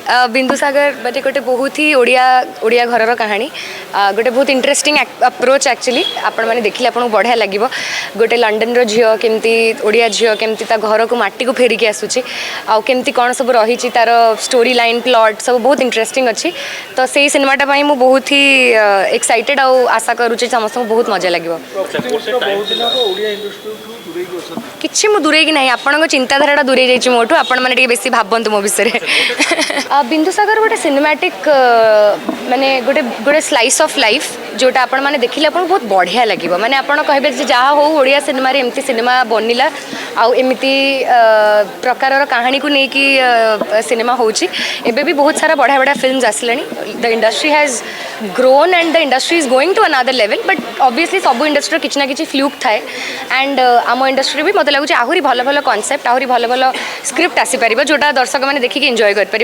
बिंदुसागर बटे गोटे बहुत ही ओडिया घरर कहानी गोटे बहुत इंटरेस्टिंग अप्रोच एक्चुअली आपण मैंने देखिले आपको बढ़िया लगे गोटे लंडन रो झील केमती ओडिया झील केमती ता घर को माटी को फेरिकी आसूची आउ केमती कौन सब रही तार स्टोरी लाइन प्लॉट सब बहुत इंटरेस्टिंग अच्छी तो से सिनेमाटा मु बहुत ही एक्साइटेड आउ आशा करुच्ची समस्त बहुत मजा लगे किसी मु दूरे ना आपण चिंताधारा दूरे जाइए मोटू आपण मैंने बेसी भावतु मो विषय बिंदुसागर गोटे सिनेमैटिक माने गोटे गोटे स्लाइस ऑफ लाइफ जोटा आपण मैंने देखिले आपन बहुत बढ़िया लगे माने आपण कहबे जे जहाँ हो ओडिया सिनेमा रे एमती सिनेमा बनिला आउ एमती प्रकार कहानी को लेकिन सिनेमा होची एबे भी बहुत सारा बढ़िया बढ़िया फिल्म्स आसलानी the industry has grown and the industry is going to another level but obviously सब इंडस्ट्री किछि ना किछि फ्लूक थाए एंड आम इंडस्ट्री भी मत लगुच आहरी भल भल कॉन्सेप्ट आहरी भल भल स्क्रिप्ट आसी पारिबो जोटा दर्शक माने देखिक एंजॉय कर पारिबे।